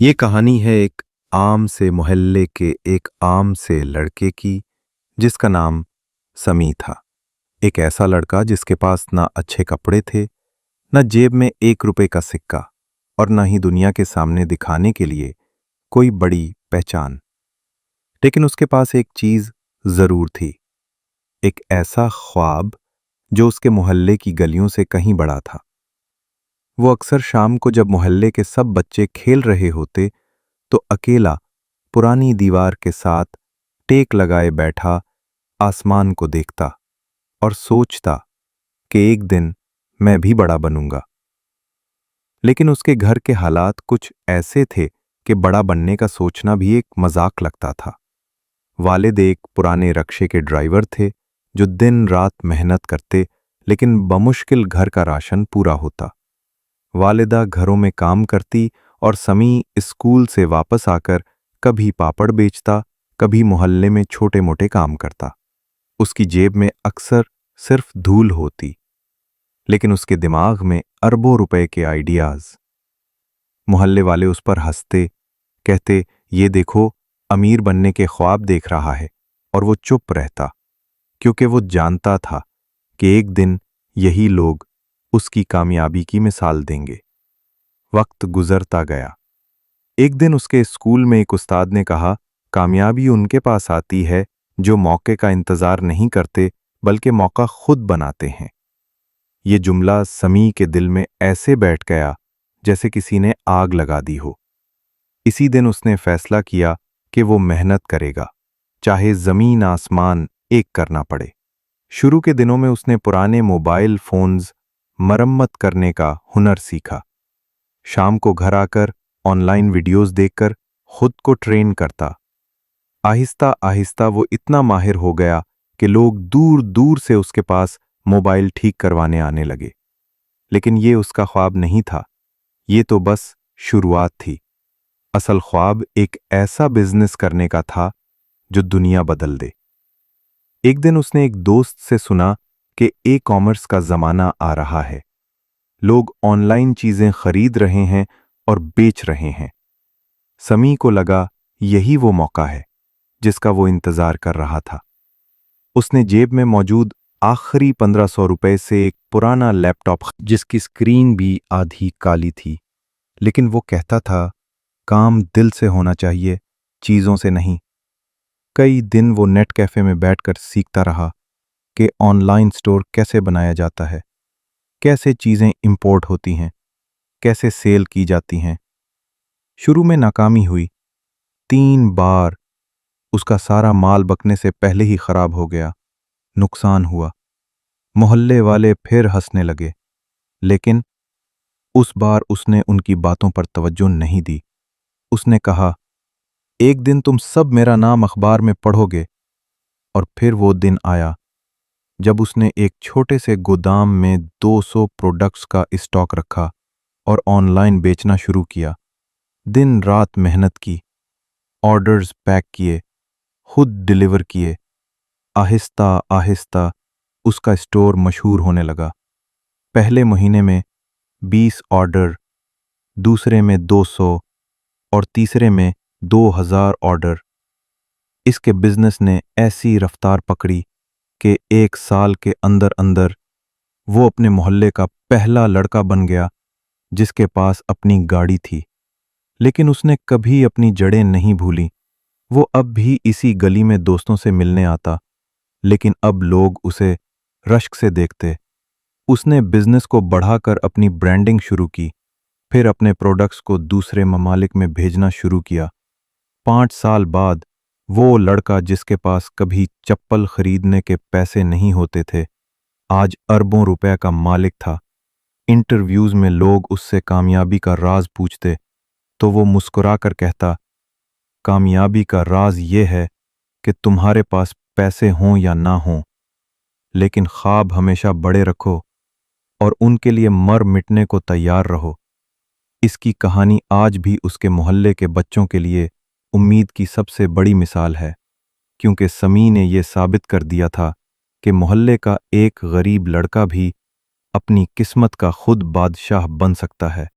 ये कहानी है एक आम से मोहल्ले के एक आम से लड़के की जिसका नाम समी था। एक ऐसा लड़का जिसके पास ना अच्छे कपड़े थे, न जेब में 1 रुपए का सिक्का और न ही दुनिया के सामने दिखाने के लिए कोई बड़ी पहचान। लेकिन उसके पास एक चीज जरूर थी, एक ऐसा ख्वाब जो उसके मोहल्ले की गलियों से कहीं बड़ा था। वो अक्सर शाम को जब मोहल्ले के सब बच्चे खेल रहे होते तो अकेला पुरानी दीवार के साथ टेक लगाए बैठा आसमान को देखता और सोचता कि एक दिन मैं भी बड़ा बनूंगा। लेकिन उसके घर के हालात कुछ ऐसे थे कि बड़ा बनने का सोचना भी एक मजाक लगता था। वालिद एक पुराने रक्शे के ड्राइवर थे जो दिन रात मेहनत करते, लेकिन बमुश्किल घर का राशन पूरा होता। वालिदा घरों में काम करती और समी स्कूल से वापस आकर कभी पापड़ बेचता, कभी मोहल्ले में छोटे मोटे काम करता। उसकी जेब में अक्सर सिर्फ धूल होती, लेकिन उसके दिमाग में अरबों रुपए के आइडियाज। मोहल्ले वाले उस पर हंसते, कहते ये देखो अमीर बनने के ख्वाब देख रहा है, और वो चुप रहता क्योंकि वो जानता था कि एक दिन यही लोग उसकी कामयाबी की मिसाल देंगे। वक्त गुजरता गया। एक दिन उसके स्कूल में एक उस्ताद ने कहा, कामयाबी उनके पास आती है जो मौके का इंतजार नहीं करते बल्कि मौका खुद बनाते हैं। ये जुमला समी के दिल में ऐसे बैठ गया जैसे किसी ने आग लगा दी हो। इसी दिन उसने फैसला किया कि वो मेहनत करेगा, चाहे जमीन आसमान एक करना पड़े। शुरू के दिनों में उसने पुराने मोबाइल फोन्स मरम्मत करने का हुनर सीखा। शाम को घर आकर ऑनलाइन वीडियोस देखकर खुद को ट्रेन करता। आहिस्ता आहिस्ता वो इतना माहिर हो गया कि लोग दूर दूर से उसके पास मोबाइल ठीक करवाने आने लगे। लेकिन ये उसका ख्वाब नहीं था, ये तो बस शुरुआत थी। असल ख्वाब एक ऐसा बिजनेस करने का था जो दुनिया बदल दे। एक दिन उसने एक दोस्त से सुना कि ई-कॉमर्स का जमाना आ रहा है, लोग ऑनलाइन चीजें खरीद रहे हैं और बेच रहे हैं। समी को लगा यही वो मौका है जिसका वो इंतजार कर रहा था। उसने जेब में मौजूद आखिरी 1500 रुपए से एक पुराना लैपटॉप जिसकी स्क्रीन भी आधी काली थी, लेकिन वो कहता था काम दिल से होना चाहिए, चीजों से नहीं। कई दिन वो नेट कैफे में बैठकर सीखता रहा कि ऑनलाइन स्टोर कैसे बनाया जाता है, कैसे चीजें इंपोर्ट होती हैं, कैसे सेल की जाती हैं। शुरू में नाकामी हुई, 3 बार उसका सारा माल बकने से पहले ही खराब हो गया, नुकसान हुआ। मोहल्ले वाले फिर हंसने लगे, लेकिन उस बार उसने उनकी बातों पर तवज्जो नहीं दी। उसने कहा, एक दिन तुम सब मेरा नाम अखबार में पढ़ोगे। और फिर वो दिन आया जब उसने एक छोटे से गोदाम में 200 प्रोडक्ट्स का स्टॉक रखा और ऑनलाइन बेचना शुरू किया। दिन रात मेहनत की, ऑर्डर्स पैक किए, खुद डिलीवर किए। आहिस्ता आहिस्ता उसका स्टोर मशहूर होने लगा। पहले महीने में 20 ऑर्डर, दूसरे में 200 और तीसरे में 2000 ऑर्डर। इसके बिजनेस ने ऐसी रफ्तार पकड़ी कि 1 साल के अंदर अंदर वो अपने मोहल्ले का पहला लड़का बन गया जिसके पास अपनी गाड़ी थी। लेकिन उसने कभी अपनी जड़ें नहीं भूली। वो अब भी इसी गली में दोस्तों से मिलने आता, लेकिन अब लोग उसे रश्क से देखते। उसने बिजनेस को बढ़ाकर अपनी ब्रांडिंग शुरू की, फिर अपने प्रोडक्ट्स को दूसरे ममालिक में भेजना शुरू किया। 5 साल बाद वो लड़का जिसके पास कभी चप्पल खरीदने के पैसे नहीं होते थे, आज अरबों रुपए का मालिक था। इंटरव्यूज में लोग उससे कामयाबी का राज पूछते तो वो मुस्कुराकर कहता, कामयाबी का राज ये है कि तुम्हारे पास पैसे हों या ना हों, लेकिन ख्वाब हमेशा बड़े रखो और उनके लिए मर मिटने को तैयार रहो। इसकी कहानी आज भी उसके मोहल्ले के बच्चों के लिए उम्मीद की सबसे बड़ी मिसाल है, क्योंकि समी ने यह साबित कर दिया था कि मोहल्ले का एक गरीब लड़का भी अपनी किस्मत का खुद बादशाह बन सकता है।